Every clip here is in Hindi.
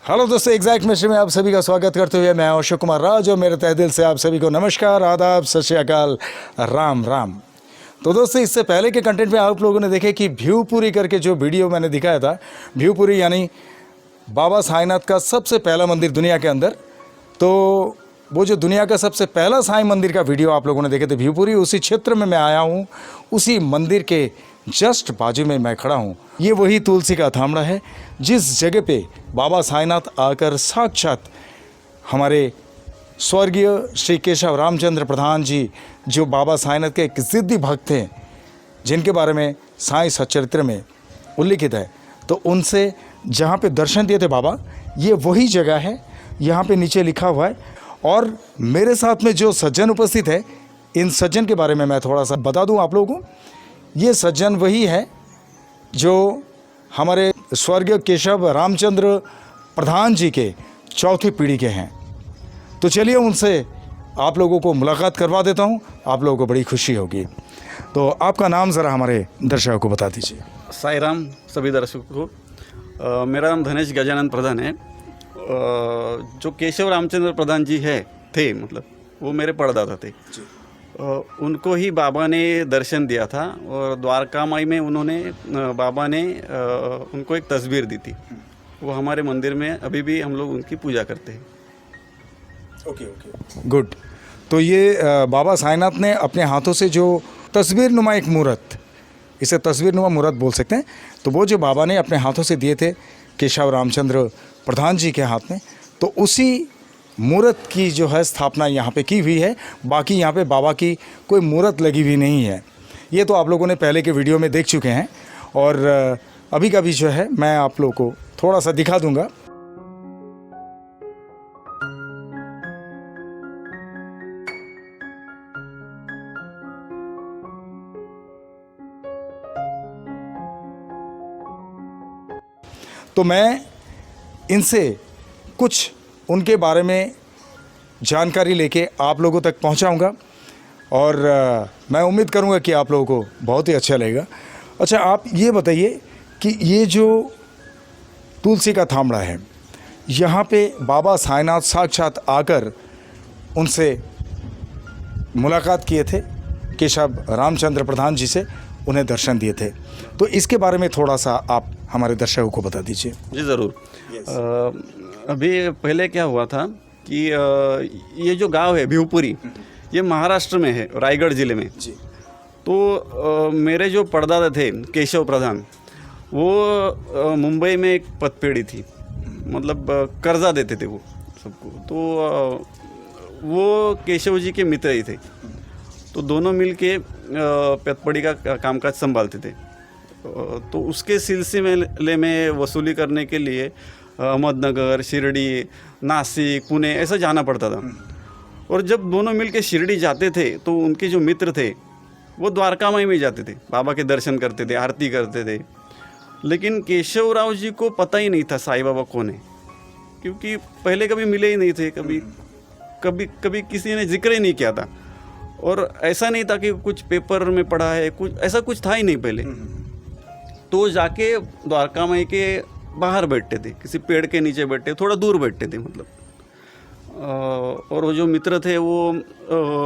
हेलो दोस्तों, एग्जैक्ट मिस्ट्री में आप सभी का स्वागत करते हुए मैं अशोक कुमार राज और मेरे तहे दिल से आप सभी को नमस्कार, आदाब, सत श्री अकाल, राम राम। तो दोस्तों, इससे पहले के कंटेंट में आप लोगों ने देखे कि भ्यूपुरी करके जो वीडियो मैंने दिखाया था, भ्यूपुरी यानी बाबा साईनाथ का सबसे पहला मंदिर दुनिया के अंदर। तो वो जो दुनिया का सबसे पहला साईं मंदिर का वीडियो आप लोगों ने देखे थे भ्यूपुरी, उसी क्षेत्र में मैं आया हूँ, उसी मंदिर के जस्ट बाजू में मैं खड़ा हूँ। ये वही तुलसी का थामड़ा है जिस जगह पे बाबा साईनाथ आकर साक्षात हमारे स्वर्गीय श्री केशव रामचंद्र प्रधान जी, जो बाबा साईनाथ के एक ज़िद्दी भक्त थे, जिनके बारे में साईं सच्चरित्र में उल्लिखित है, तो उनसे जहाँ पे दर्शन दिए थे बाबा, ये वही जगह है। यहाँ पे नीचे लिखा हुआ है। और मेरे साथ में जो सज्जन उपस्थित है, इन सज्जन के बारे में मैं थोड़ा सा बता दूं आप लोगों को। ये सज्जन वही है जो हमारे स्वर्गीय केशव रामचंद्र प्रधान जी के चौथी पीढ़ी के हैं। तो चलिए उनसे आप लोगों को मुलाकात करवा देता हूं, आप लोगों को बड़ी खुशी होगी। तो आपका नाम ज़रा हमारे दर्शकों को बता दीजिए। साई राम सभी दर्शकों को। मेरा नाम धनेश गजानन प्रधान है। जो केशव रामचंद्र प्रधान जी थे मतलब वो मेरे परदादा थे। उनको ही बाबा ने दर्शन दिया था और द्वारका माई में बाबा ने उनको एक तस्वीर दी थी। वो हमारे मंदिर में अभी भी हम लोग उनकी पूजा करते हैं। Okay, good. तो ये बाबा साईनाथ ने अपने हाथों से जो तस्वीर नुमा एक मूर्त, इसे तस्वीर नुमा मूर्त बोल सकते हैं, तो वो जो बाबा ने अपने हाथों से दिए थे केशव रामचंद्र प्रधान जी के हाथ में, तो उसी मूर्त की जो है स्थापना यहाँ पे की हुई है। बाकी यहाँ पे बाबा की कोई मूर्त लगी हुई नहीं है। ये तो आप लोगों ने पहले के वीडियो में देख चुके हैं और अभी का भी जो है मैं आप लोगों को थोड़ा सा दिखा दूंगा। तो मैं इनसे कुछ उनके बारे में जानकारी लेके आप लोगों तक पहुंचाऊंगा और मैं उम्मीद करूंगा कि आप लोगों को बहुत ही अच्छा लगेगा। अच्छा, आप ये बताइए कि ये जो तुलसी का थामड़ा है, यहाँ पे बाबा साईनाथ साक्षात आकर उनसे मुलाकात किए थे, केशव रामचंद्र प्रधान जी से उन्हें दर्शन दिए थे। तो इसके बारे में थोड़ा सा आप हमारे दर्शकों को बता दीजिए। जी ज़रूर। अभी पहले क्या हुआ था कि ये जो गांव है भ्यूपुरी, ये महाराष्ट्र में है, रायगढ़ ज़िले में जी। तो मेरे जो परदादा थे केशव प्रधान, वो मुंबई में एक पतपेड़ी थी, मतलब कर्जा देते थे वो सबको। तो वो केशव जी के मित्र ही थे। तो दोनों मिलके पतपेड़ी का कामकाज संभालते थे। तो उसके सिलसिले में वसूली करने के लिए अहमदनगर, शिरडी, नासिक, पुणे ऐसा जाना पड़ता था। और जब दोनों मिलके शिरडी जाते थे तो उनके जो मित्र थे वो द्वारका माई में जाते थे, बाबा के दर्शन करते थे, आरती करते थे। लेकिन केशव राव जी को पता ही नहीं था साईं बाबा कौन है, क्योंकि पहले कभी मिले ही नहीं थे, कभी किसी ने जिक्र ही नहीं किया था। और ऐसा नहीं था कि कुछ पेपर में पढ़ा है, कुछ ऐसा कुछ था ही नहीं पहले। तो जाके द्वारका माई के बाहर बैठते थे, किसी पेड़ के नीचे बैठते, थोड़ा दूर बैठते थे मतलब। और वो जो मित्र थे वो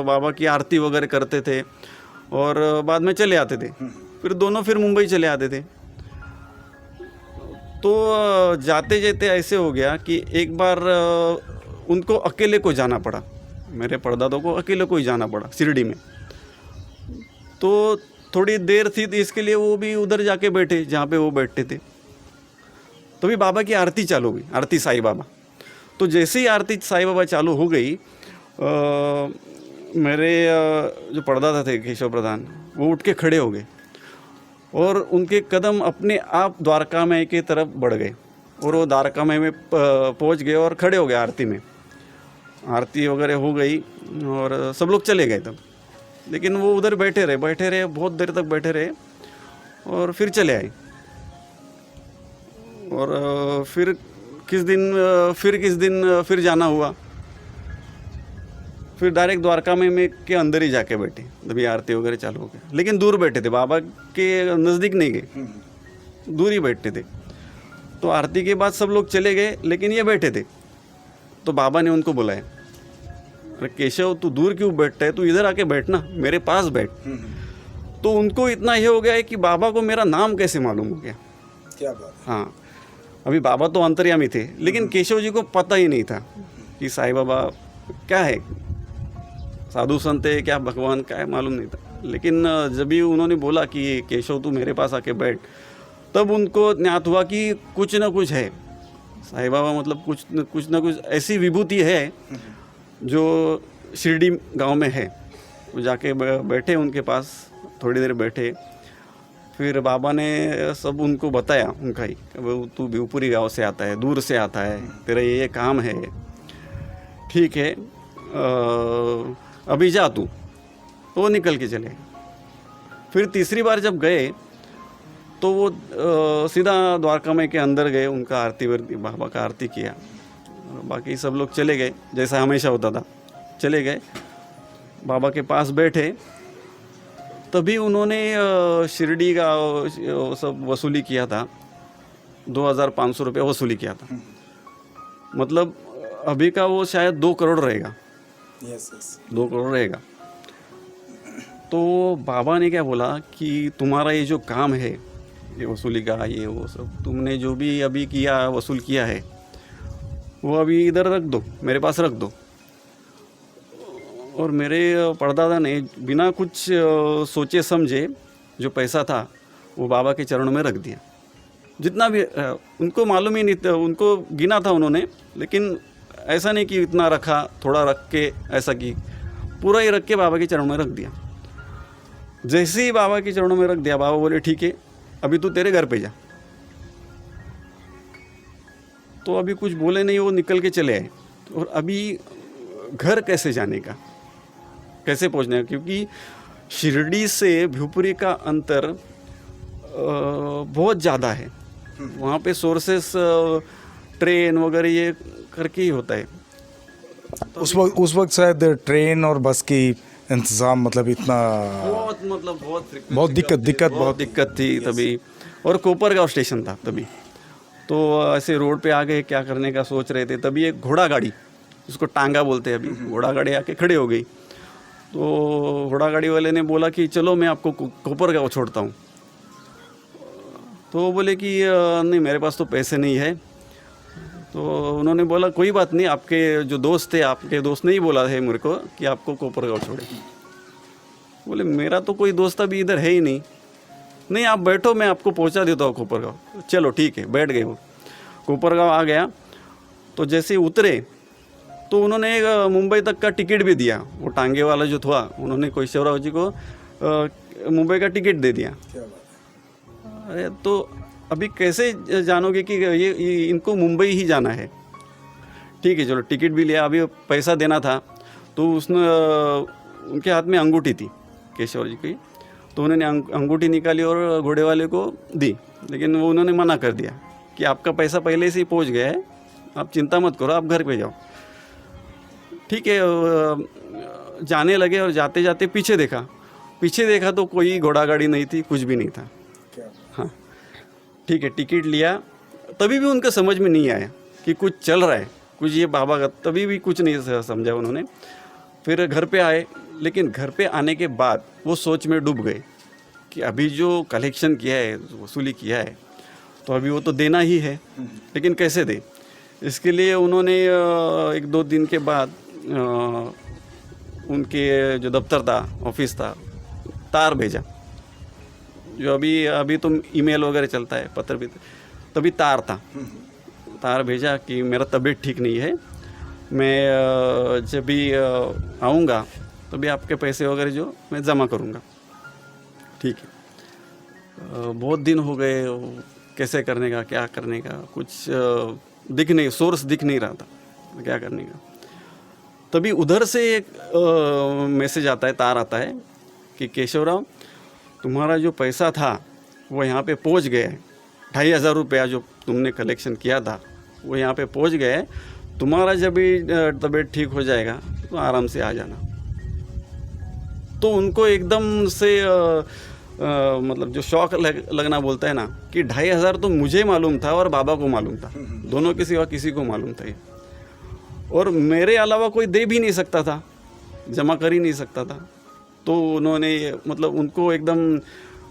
बाबा की आरती वगैरह करते थे और बाद में चले आते थे। फिर दोनों मुंबई चले आते थे। तो जाते जाते ऐसे हो गया कि एक बार उनको अकेले को जाना पड़ा, मेरे परदादों को अकेले को ही जाना पड़ा शिरडी में। तो थोड़ी देर थी, तो इसके लिए वो भी उधर जाके बैठे जहाँ पे वो बैठते थे। तो भी बाबा की आरती चालू हुई, आरती साईं बाबा। तो जैसे ही आरती साईं बाबा चालू हो गई, मेरे जो परदादा थे केशव प्रधान, वो उठ के खड़े हो गए और उनके कदम अपने आप द्वारका माई की तरफ बढ़ गए। और वो द्वारका माई में पहुंच गए और खड़े हो गए आरती में। आरती वगैरह हो गई और सब लोग चले गए तब। लेकिन वो उधर बैठे रहे, बहुत देर तक बैठे रहे और फिर चले आए। और फिर किस दिन फिर जाना हुआ। फिर डायरेक्ट द्वारका में के अंदर ही जाके बैठे, तभी आरती वगैरह चालू हो गया। लेकिन दूर बैठे थे, बाबा के नज़दीक नहीं गए, दूर ही बैठते थे। तो आरती के बाद सब लोग चले गए, लेकिन ये बैठे थे। तो बाबा ने उनको बुलाया, अरे केशव तू दूर क्यों बैठता है, तू इधर आके बैठना, मेरे पास बैठ। तो उनको इतना ये हो गया है कि बाबा को मेरा नाम कैसे मालूम हो गया। क्या बात। हाँ, अभी बाबा तो अंतर्यामी थे, लेकिन केशव जी को पता ही नहीं था कि साईं बाबा क्या है, साधु संत है क्या, भगवान क्या है, मालूम नहीं था। लेकिन जब भी उन्होंने बोला कि केशव तू मेरे पास आके बैठ, तब उनको ज्ञात हुआ कि कुछ ना कुछ है, साईं बाबा मतलब कुछ ना कुछ ऐसी विभूति है जो शिरडी गांव में है। वो जाके बैठे उनके पास, थोड़ी देर बैठे, फिर बाबा ने सब उनको बताया उनका ही, तू भिवपुरी गांव से आता है, दूर से आता है, तेरा ये काम है, ठीक है, अभी जा तू। तो वो निकल के चले। फिर तीसरी बार जब गए तो वो सीधा द्वारका माई के अंदर गए, उनका आरती वर्ती, बाबा का आरती किया, बाकी सब लोग चले गए जैसा हमेशा होता था, चले गए, बाबा के पास बैठे। तभी उन्होंने शिरडी का सब वसूली किया था, 2500 रुपये वसूली किया था। मतलब अभी का वो शायद 2 करोड़ रहेगा। यस 2 करोड़ रहेगा। तो बाबा ने क्या बोला कि तुम्हारा ये जो काम है, ये वसूली का, ये वो सब, तुमने जो भी अभी किया, वसूल किया है, वो अभी इधर रख दो, मेरे पास रख दो। और मेरे परदादा ने बिना कुछ सोचे समझे जो पैसा था वो बाबा के चरणों में रख दिया। जितना भी उनको मालूम ही नहीं था, उनको गिना था उन्होंने, लेकिन ऐसा नहीं कि इतना रखा, थोड़ा रख के ऐसा की, पूरा ही रख के बाबा के चरणों में रख दिया। जैसे ही बाबा के चरणों में रख दिया, बाबा बोले ठीक है, अभी तू तेरे घर पे जा। तो अभी कुछ बोले नहीं, वो निकल के चले आए। और अभी घर कैसे जाने का, कैसे पहुंचने का, क्योंकि शिरडी से भिवपुरी का अंतर बहुत ज़्यादा है। वहाँ पे सोर्सेस ट्रेन वगैरह ये करके ही होता है। उस वक्त शायद ट्रेन और बस की इंतज़ाम मतलब इतना बहुत दिक्कत थी तभी। और कोपरगांव स्टेशन था तभी, तो ऐसे रोड पे आ गए, क्या करने का सोच रहे थे। तभी एक घोड़ा गाड़ी, जिसको टांगा बोलते हैं अभी, घोड़ा गाड़ी आके खड़े हो गई। तो घोड़ा गाड़ी वाले ने बोला कि चलो मैं आपको कोपरगांव छोड़ता हूँ। तो वो बोले कि नहीं, मेरे पास तो पैसे नहीं है। तो उन्होंने बोला कोई बात नहीं, आपके जो दोस्त थे, आपके दोस्त ने ही बोला है मेरे को कि आपको कोपरगांव छोड़े। बोले मेरा तो कोई दोस्त अभी इधर है ही नहीं। नहीं, आप बैठो, मैं आपको पहुंचा देता हूँ कोपरगांव। चलो ठीक है, बैठ गए। वो कोपरगांव आ गया। तो जैसे उतरे तो उन्होंने मुंबई तक का टिकट भी दिया। वो टांगे वाला जो था, उन्होंने केशवराव जी को मुंबई का टिकट दे दिया। अरे तो अभी कैसे जानोगे कि ये इनको मुंबई ही जाना है। ठीक है, चलो टिकट भी लिया। अभी पैसा देना था, तो उसने उनके हाथ में अंगूठी थी केशव जी की, तो उन्होंने अंगूठी निकाली और घोड़े वाले को दी। लेकिन वो उन्होंने मना कर दिया कि आपका पैसा पहले से ही पहुंच गया है, आप चिंता मत करो, आप घर पे जाओ। ठीक है, जाने लगे। और जाते जाते पीछे देखा तो कोई घोड़ा गाड़ी नहीं थी, कुछ भी नहीं था। हाँ ठीक है, टिकट लिया। तभी भी उनका समझ में नहीं आया कि कुछ चल रहा है, कुछ ये बाबा का, तभी भी कुछ नहीं समझा उन्होंने। फिर घर पे आए, लेकिन घर पे आने के बाद वो सोच में डूब गए कि अभी जो कलेक्शन किया है, वसूली किया है, तो अभी वो तो देना ही है, लेकिन कैसे दे। इसके लिए उन्होंने 1-2 दिन के बाद उनके जो दफ्तर था, ऑफिस था, तार भेजा। जो अभी तो ईमेल वगैरह चलता है, पत्र भी, तभी तार भेजा कि मेरा तबीयत ठीक नहीं है, मैं जब भी आऊँगा तभी आपके पैसे वगैरह जो मैं जमा करूँगा। ठीक है। बहुत दिन हो गए, कैसे करने का, क्या करने का, कुछ सोर्स दिख नहीं रहा था क्या करने का। तभी उधर से एक मैसेज आता है, तार आता है कि केशवराव, तुम्हारा जो पैसा था वो यहाँ पे पहुँच गया है। 2500 रुपया जो तुमने कलेक्शन किया था वो यहाँ पे पहुँच गया है। तुम्हारा जब भी तबीयत ठीक हो जाएगा तो आराम से आ जाना। तो उनको एकदम से मतलब जो शौक लगना बोलता है ना, कि 2500 तो मुझे मालूम था और बाबा को मालूम था, दोनों के सिवा किसी को मालूम था ये, और मेरे अलावा कोई दे भी नहीं सकता था, जमा कर ही नहीं सकता था। तो उन्होंने मतलब उनको एकदम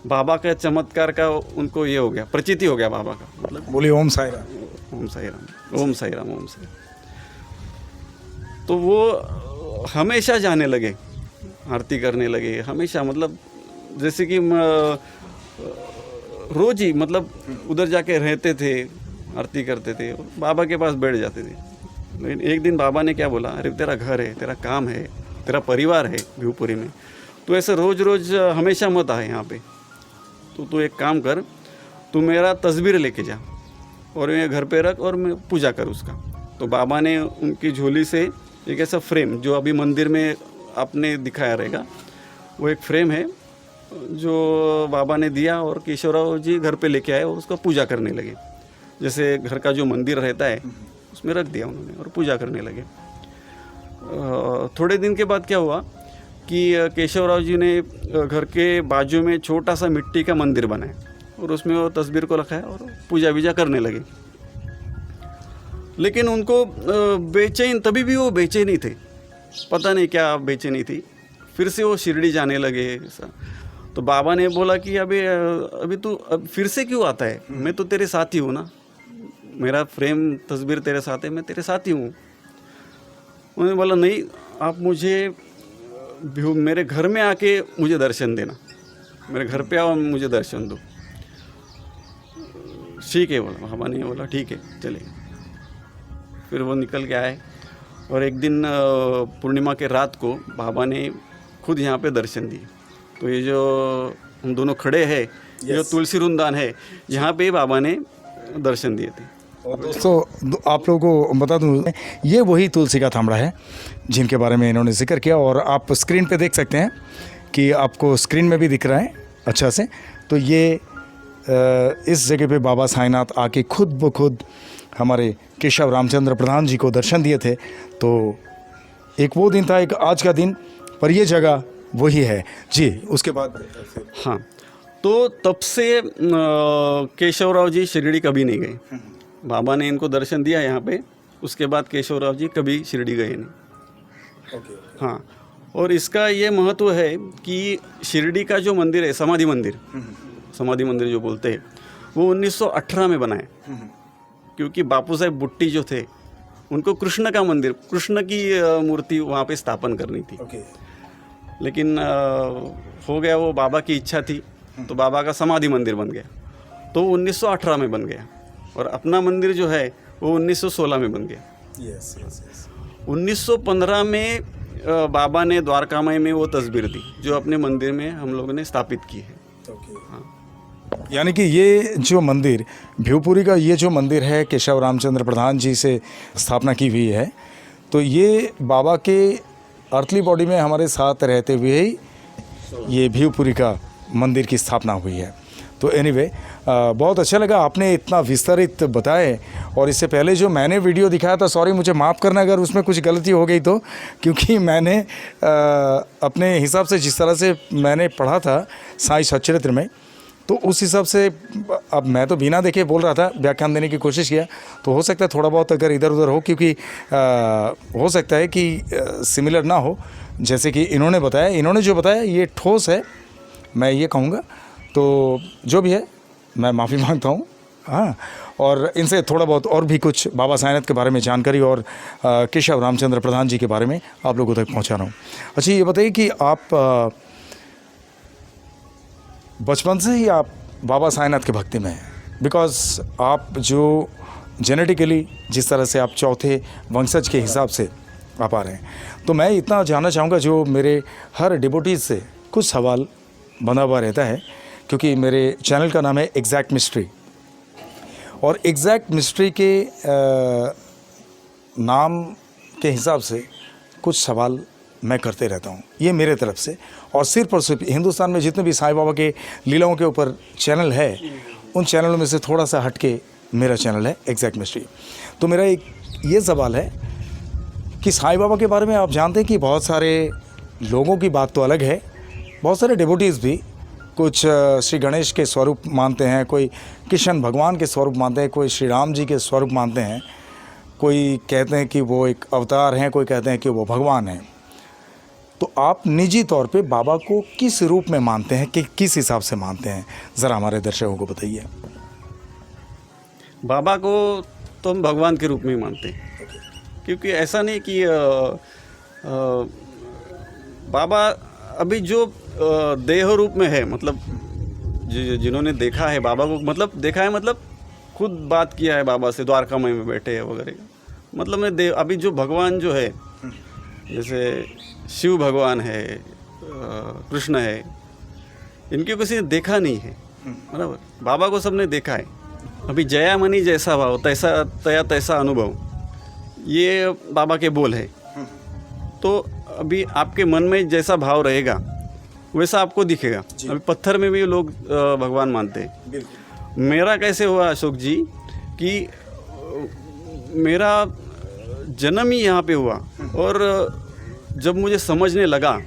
बाबा का चमत्कार का उनको ये हो गया, प्रचिति हो गया बाबा का, मतलब बोलिए ओम साई राम। ओम साई राम, ओम साई राम, ओम साई राम। तो वो हमेशा जाने लगे, आरती करने लगे हमेशा, मतलब जैसे कि रोज ही मतलब उधर जाके रहते थे, आरती करते थे, बाबा के पास बैठ जाते थे। लेकिन एक दिन बाबा ने क्या बोला, अरे तेरा घर है, तेरा काम है, तेरा परिवार है भिवपुरी में, तो ऐसे रोज़ रोज़ हमेशा मत आए यहाँ पे, तो तू एक काम कर, तू मेरा तस्वीर लेके जा और मेरे घर पे रख और मैं पूजा कर उसका। तो बाबा ने उनकी झोली से एक ऐसा फ्रेम, जो अभी मंदिर में आपने दिखाया रहेगा, वो एक फ्रेम है जो बाबा ने दिया और केशवराव जी घर पे लेके आए और उसका पूजा करने लगे। जैसे घर का जो मंदिर रहता है उसमें रख दिया उन्होंने और पूजा करने लगे। थोड़े दिन के बाद क्या हुआ कि केशवराव जी ने घर के बाजू में छोटा सा मिट्टी का मंदिर बनाया और उसमें वो तस्वीर को रखा है और पूजा वीजा करने लगे। लेकिन उनको बेचैन, तभी भी वो बेचैन ही थे, पता नहीं क्या बेचैनी थी। फिर से वो शिरडी जाने लगे ऐसा। तो बाबा ने बोला कि अभी तू अब फिर से क्यों आता है, मैं तो तेरे साथ ही हूँ ना, मेरा फ्रेम तस्वीर तेरे साथ है, मैं तेरे साथ ही हूँ। उन्होंने बोला नहीं, आप मुझे मेरे घर में आके मुझे दर्शन देना, मेरे घर पे आओ, मुझे दर्शन दो। ठीक है बोला बाबा ने, बोला ठीक है चले। फिर वो निकल के आए और एक दिन पूर्णिमा के रात को बाबा ने खुद यहाँ पे दर्शन दिए। तो ये जो हम दोनों खड़े हैं, ये जो तुलसी वृंदावन है, यहाँ पे बाबा ने दर्शन दिए थे। और दोस्तों आप लोगों को बता दूं, ये वही तुलसी का थामड़ा है जिनके बारे में इन्होंने जिक्र किया, और आप स्क्रीन पे देख सकते हैं कि आपको स्क्रीन में भी दिख रहा है अच्छा से। तो ये इस जगह पे बाबा साईनाथ आके खुद ब खुद हमारे केशव रामचंद्र प्रधान जी को दर्शन दिए थे। तो एक वो दिन था, एक आज का दिन, पर ये जगह वही है जी। उसके बाद हाँ, तो तब से केशवराव जी शिरडी कभी नहीं गए। बाबा ने इनको दर्शन दिया यहाँ पे, उसके बाद केशवराव जी कभी शिरडी गए नहीं। हाँ, और इसका ये महत्व है कि शिरडी का जो मंदिर है, समाधि मंदिर जो बोलते हैं, वो 1918 में बना है, क्योंकि बापू साहेब बुट्टी जो थे, उनको कृष्ण का मंदिर, कृष्ण की मूर्ति वहाँ पे स्थापन करनी थी। लेकिन हो गया, वो बाबा की इच्छा थी, तो बाबा का समाधि मंदिर बन गया। तो 1918 में बन गया, और अपना मंदिर जो है वो 1916 में बन गया। 1915 में बाबा ने द्वारकामाई में वो तस्वीर दी जो अपने मंदिर में हम लोगों ने स्थापित की है। हाँ। यानी कि ये जो मंदिर भिवपुरी का, ये जो मंदिर है केशव रामचंद्र प्रधान जी से स्थापना की हुई है, तो ये बाबा के अर्थली बॉडी में हमारे साथ रहते हुए ही ये भिवपुरी का मंदिर की स्थापना हुई है। तो एनीवे बहुत अच्छा लगा, आपने इतना विस्तारित बताए। और इससे पहले जो मैंने वीडियो दिखाया था, सॉरी मुझे माफ़ करना अगर उसमें कुछ गलती हो गई तो, क्योंकि मैंने अपने हिसाब से जिस तरह से मैंने पढ़ा था साईं सच्चरित्र में, तो उस हिसाब से, अब मैं तो बिना देखे बोल रहा था, व्याख्यान देने की कोशिश किया, तो हो सकता है थोड़ा बहुत अगर इधर उधर हो, क्योंकि हो सकता है कि सिमिलर ना हो जैसे कि इन्होंने बताया। इन्होंने जो बताया ये ठोस है, मैं ये कहूँगा। तो जो भी है मैं माफ़ी मांगता हूँ। हाँ, और इनसे थोड़ा बहुत और भी कुछ बाबा साईनाथ के बारे में जानकारी और केशव रामचंद्र प्रधान जी के बारे में आप लोगों तक पहुँचा रहा हूँ। अच्छा, ये बताइए कि आप बचपन से ही आप बाबा साईनाथ के भक्ति में हैं? बिकॉज आप जो जेनेटिकली जिस तरह से आप चौथे वंशज के हिसाब से आप आ रहे हैं, तो मैं इतना जानना चाहूँगा, जो मेरे हर डिवोटीज़ से कुछ सवाल बना हुआ रहता है, क्योंकि मेरे चैनल का नाम है एग्जैक्ट मिस्ट्री, और एग्जैक्ट मिस्ट्री के नाम के हिसाब से कुछ सवाल मैं करते रहता हूँ, ये मेरे तरफ से। और सिर्फ और सिर्फ हिंदुस्तान में जितने भी साईं बाबा के लीलाओं के ऊपर चैनल है, उन चैनलों में से थोड़ा सा हट के मेरा चैनल है एग्जैक्ट मिस्ट्री। तो मेरा एक ये सवाल है कि साईं बाबा के बारे में आप जानते हैं कि बहुत सारे लोगों की बात तो अलग है, बहुत सारे डिवोटीज़ भी कुछ श्री गणेश के स्वरूप मानते हैं, कोई कृष्ण भगवान के स्वरूप मानते हैं, कोई श्री राम जी के स्वरूप मानते हैं, कोई कहते हैं कि वो एक अवतार हैं, कोई कहते हैं कि वो भगवान हैं। तो आप निजी तौर पे बाबा को किस रूप में मानते हैं, कि किस हिसाब से मानते हैं, ज़रा हमारे दर्शकों को बताइए। बाबा को तो हम भगवान के रूप में ही मानते हैं, क्योंकि ऐसा नहीं कि बाबा अभी जो देह रूप में है, मतलब जिन्होंने देखा है बाबा को, मतलब देखा है मतलब खुद बात किया है बाबा से, द्वारका में बैठे हैं वगैरह, मतलब मैं अभी जो भगवान जो है, जैसे शिव भगवान है, कृष्ण है, इनके किसी ने देखा नहीं है, बराबर। बाबा को सबने देखा है। अभी जया मनी जैसा भाव तैसा तया तैसा अनुभव, ये बाबा के बोल है। तो अभी आपके मन में जैसा भाव रहेगा वैसा आपको दिखेगा। अभी पत्थर में भी लोग भगवान मानते हैं। मेरा कैसे हुआ अशोक जी कि मेरा जन्म ही यहाँ पे हुआ, और जब मुझे समझने लगा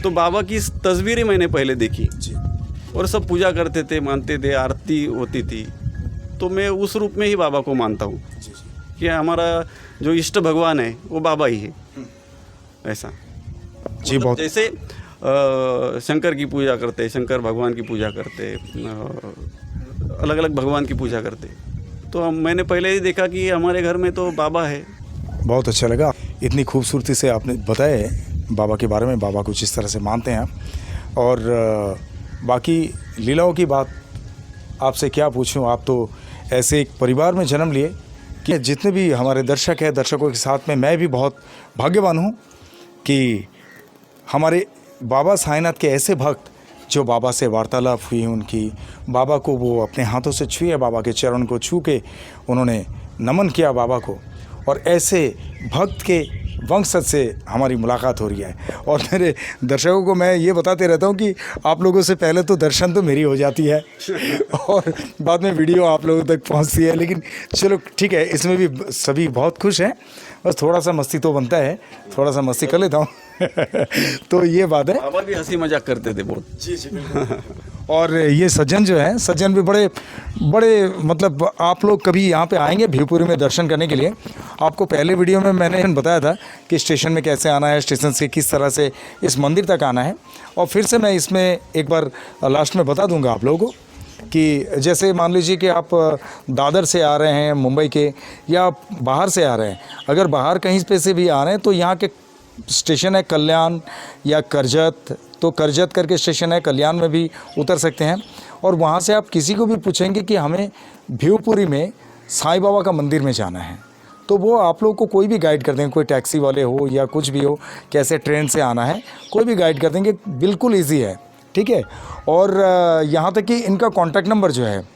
तो बाबा की तस्वीरें मैंने पहले देखी, और सब पूजा करते थे, मानते थे, आरती होती थी। तो मैं उस रूप में ही बाबा को मानता हूँ कि हमारा जो इष्ट भगवान है वो बाबा ही है। ऐसा जी, मतलब बहुत जैसे शंकर की पूजा करते, शंकर भगवान की पूजा करते, अलग अलग भगवान की पूजा करते। तो मैंने पहले ही देखा कि हमारे घर में तो बाबा है। बहुत अच्छा लगा, इतनी खूबसूरती से आपने बताया बाबा के बारे में, बाबा को जिस तरह से मानते हैं आप। और बाकी लीलाओं की बात आपसे क्या पूछूं, आप तो ऐसे एक परिवार में जन्म लिए कि जितने भी हमारे दर्शक हैं, दर्शकों के साथ में मैं भी बहुत भाग्यवान हूं कि हमारे बाबा साईंनाथ के ऐसे भक्त जो बाबा से वार्तालाप हुई उनकी, बाबा को वो अपने हाथों से छुए, बाबा के चरण को छू के उन्होंने नमन किया बाबा को, और ऐसे भक्त के वंशज से हमारी मुलाकात हो रही है। और मेरे दर्शकों को मैं ये बताते रहता हूँ कि आप लोगों से पहले तो दर्शन तो मेरी हो जाती है और बाद में वीडियो आप लोगों तक पहुँचती है। लेकिन चलो ठीक है, इसमें भी सभी बहुत खुश हैं, बस थोड़ा सा मस्ती तो बनता है, थोड़ा सा मस्ती कर लेता हूँ तो ये बात है। बाबा भी हंसी मजाक करते थे बहुत। जी जी और ये सज्जन जो है, सज्जन भी बड़े बड़े, मतलब आप लोग कभी यहाँ पे आएंगे भिवपुरी में दर्शन करने के लिए, आपको पहले वीडियो में मैंने बताया था कि स्टेशन में कैसे आना है, स्टेशन से किस तरह से इस मंदिर तक आना है। और फिर से मैं इसमें एक बार लास्ट में बता दूंगा आप लोगों को कि जैसे मान लीजिए कि आप दादर से आ रहे हैं मुंबई के, या आप बाहर से आ रहे हैं, अगर बाहर कहीं पे से भी आ रहे हैं तो यहाँ के स्टेशन है कल्याण या करजत, तो करजत करके स्टेशन है, कल्याण में भी उतर सकते हैं। और वहाँ से आप किसी को भी पूछेंगे कि हमें भिवपुरी में साईं बाबा का मंदिर में जाना है, तो वो आप लोग को कोई भी गाइड कर देंगे, कोई टैक्सी वाले हो या कुछ भी हो, कैसे ट्रेन से आना है, कोई भी गाइड कर देंगे, बिल्कुल ईजी है, ठीक है। और यहाँ तक कि इनका कॉन्टैक्ट नंबर जो है,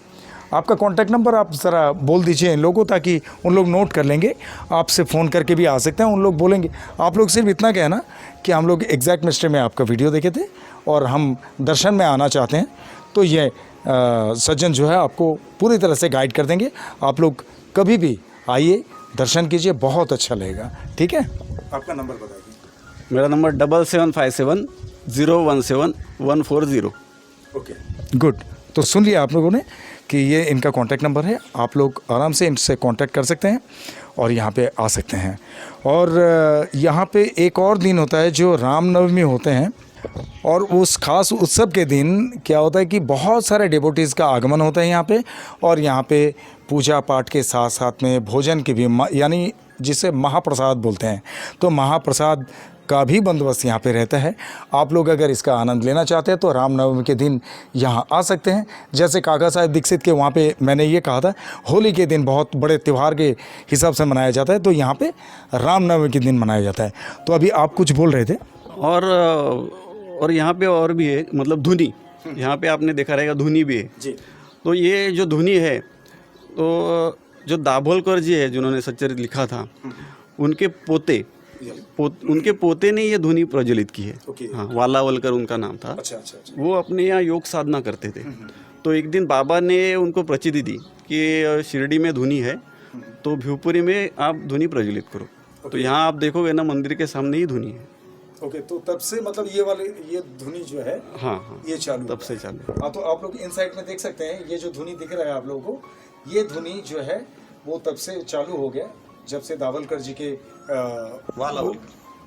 आपका कॉन्टैक्ट नंबर आप ज़रा बोल दीजिए इन लोगों, ताकि उन लोग नोट कर लेंगे, आपसे फ़ोन करके भी आ सकते हैं, उन लोग बोलेंगे। आप लोग सिर्फ इतना कहना कि हम लोग एग्जैक्ट मिस्टर में आपका वीडियो देखे थे और हम दर्शन में आना चाहते हैं, तो ये सज्जन जो है आपको पूरी तरह से गाइड कर देंगे। आप लोग कभी भी आइए, दर्शन कीजिए, बहुत अच्छा लगेगा, ठीक है। आपका नंबर बताइए। मेरा नंबर 7757 017 140। Okay, good. तो सुन लिया आप लोगों ने कि ये इनका कॉन्टैक्ट नंबर है, आप लोग आराम से इनसे कॉन्टैक्ट कर सकते हैं और यहाँ पे आ सकते हैं। और यहाँ पे एक और दिन होता है जो रामनवमी होते हैं, और उस खास उत्सव के दिन क्या होता है कि बहुत सारे डिवोटीज़ का आगमन होता है यहाँ पे, और यहाँ पे पूजा पाठ के साथ साथ में भोजन की भी, यानी जिसे महाप्रसाद बोलते हैं, तो महाप्रसाद का भी बंदोबस्त यहाँ पे रहता है। आप लोग अगर इसका आनंद लेना चाहते हैं तो रामनवमी के दिन यहाँ आ सकते हैं। जैसे काका साहब दीक्षित के वहाँ पे मैंने ये कहा था, होली के दिन बहुत बड़े त्यौहार के हिसाब से मनाया जाता है, तो यहाँ पे रामनवमी के दिन मनाया जाता है। तो अभी आप कुछ बोल रहे थे। और यहाँ पे और भी है, मतलब धुनी, यहाँ पे आपने देखा रहेगा धुनी भी है जी। तो ये जो धुनी है, तो जो दाभोलकर जी है जिन्होंने सच्चरित्र लिखा था, उनके पोते ने ये धुनी प्रज्वलित की है। हाँ, वालावलकर उनका नाम था। अच्छा अच्छा अच्छा। वो अपने यहाँ योग साधना करते थे। तो एक दिन बाबा ने उनको प्रचिति दी कि शिरडी में धुनी है, तो भिवपुरी में आप धुनी प्रज्वलित करो। तो यहाँ आप देखोगे ना, मंदिर के सामने ही धुनी है। ओके, तो तब से मतलब ये धुनी जो है हाँ हाँ ये चालू तब से चालू। हाँ, तो आप लोग इन साइड में देख सकते हैं, ये जो धुनी दिख रहा है आप लोगों को, ये धुनी जो है वो तब से चालू हो गया जब से दावलकर जी के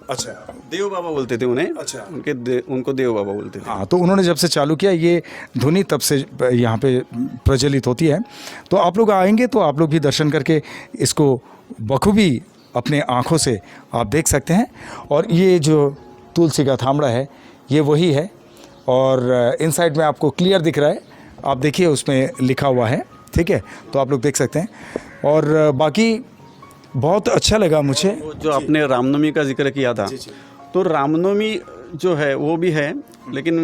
अच्छा देव बाबा बोलते थे उन्हें। अच्छा। उनको देव बाबा बोलते थे। हाँ, तो उन्होंने जब से चालू किया ये धुनी तब से यहाँ पे प्रचलित होती है। तो आप लोग आएंगे तो आप लोग भी दर्शन करके इसको बखूबी अपने आँखों से आप देख सकते हैं। और ये जो तुलसी का थामड़ा है ये वही है, और इन साइड में आपको क्लियर दिख रहा है, आप देखिए उसमें लिखा हुआ है, ठीक है, तो आप लोग देख सकते हैं। और बाकी बहुत अच्छा लगा मुझे। वो जो आपने रामनवमी का जिक्र किया था, तो रामनवमी जो है वो भी है, लेकिन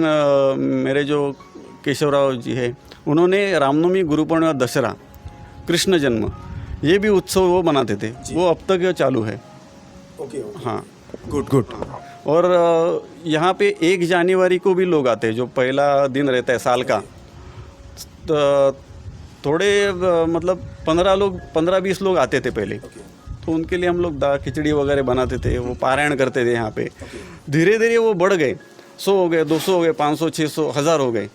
मेरे जो केशवराव जी है उन्होंने रामनवमी, गुरु पूर्णिमा, दशहरा, कृष्ण जन्म, ये भी उत्सव वो मनाते थे, वो अब तक ये चालू है। ओके, हाँ गुड गुड। और यहाँ पे 1 जनवरी को भी लोग आते हैं, जो पहला दिन रहता है साल का। तो थोड़े मतलब 15-20 लोग आते थे पहले, तो उनके लिए हम लोग खिचड़ी वगैरह बनाते थे, वो पारायण करते थे यहाँ पे। धीरे धीरे वो बढ़ गए, 100 हो गए, 200 हो गए, 500, 600, 1000 हो गए।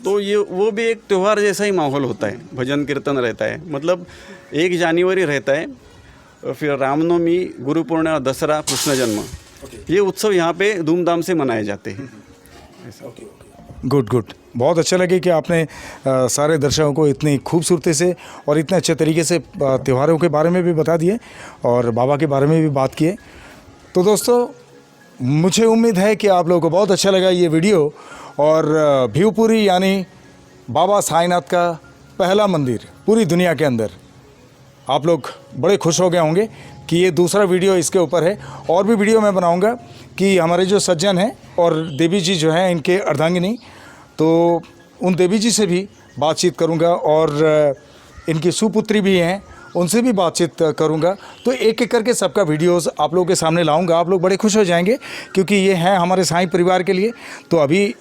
तो ये वो भी एक त्यौहार जैसा ही माहौल होता है, भजन कीर्तन रहता है, मतलब 1 जनवरी रहता है, फिर रामनवमी, गुरु पूर्णिमा, दशहरा, कृष्ण जन्म, ये उत्सव यहाँ पे धूमधाम से मनाए जाते हैं। गुड गुड, बहुत अच्छा लगे कि आपने सारे दर्शकों को इतनी खूबसूरती से और इतने अच्छे तरीके से त्योहारों के बारे में भी बता दिए और बाबा के बारे में भी बात किए। तो दोस्तों, मुझे उम्मीद है कि आप लोगों को बहुत अच्छा लगा ये वीडियो। और भिवपुरी यानी बाबा साईनाथ का पहला मंदिर पूरी दुनिया के अंदर, आप लोग बड़े खुश हो गए होंगे कि ये दूसरा वीडियो इसके ऊपर है। और भी वीडियो मैं बनाऊंगा कि हमारे जो सज्जन हैं और देवी जी जो हैं इनके अर्धांगिनी, तो उन देवी जी से भी बातचीत करूंगा, और इनकी सुपुत्री भी हैं उनसे भी बातचीत करूंगा। तो एक एक करके सबका वीडियोस आप लोगों के सामने लाऊंगा, आप लोग बड़े खुश हो जाएंगे क्योंकि ये है हमारे साईं परिवार के लिए। तो अभी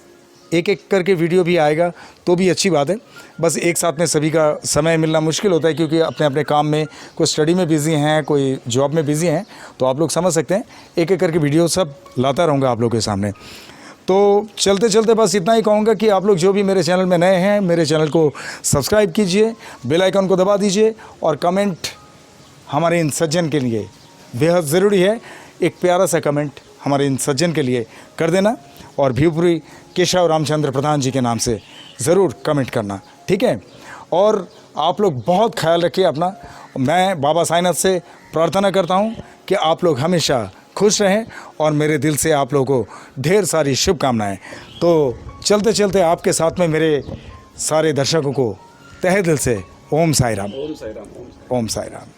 एक एक करके वीडियो भी आएगा तो भी अच्छी बात है। बस एक साथ में सभी का समय मिलना मुश्किल होता है क्योंकि अपने अपने काम में, कोई स्टडी में बिज़ी हैं, कोई जॉब में बिज़ी हैं, तो आप लोग समझ सकते हैं। एक एक करके वीडियो सब लाता रहूँगा आप लोगों के सामने। तो चलते चलते बस इतना ही कहूँगा कि आप लोग जो भी मेरे चैनल में नए हैं, मेरे चैनल को सब्सक्राइब कीजिए, बेल आइकन को दबा दीजिए, और कमेंट हमारे इन सज्जन के लिए बेहद ज़रूरी है। एक प्यारा सा कमेंट हमारे इन सज्जन के लिए कर देना, और भिवपुरी केशव रामचंद्र प्रधान जी के नाम से ज़रूर कमेंट करना, ठीक है। और आप लोग बहुत ख्याल रखिए अपना। मैं बाबा साईनाथ से प्रार्थना करता हूँ कि आप लोग हमेशा खुश रहें, और मेरे दिल से आप लोगों को ढेर सारी शुभकामनाएं। तो चलते चलते आपके साथ में मेरे सारे दर्शकों को तहे दिल से ओम साई राम। ओम साई राम। ओम साई राम।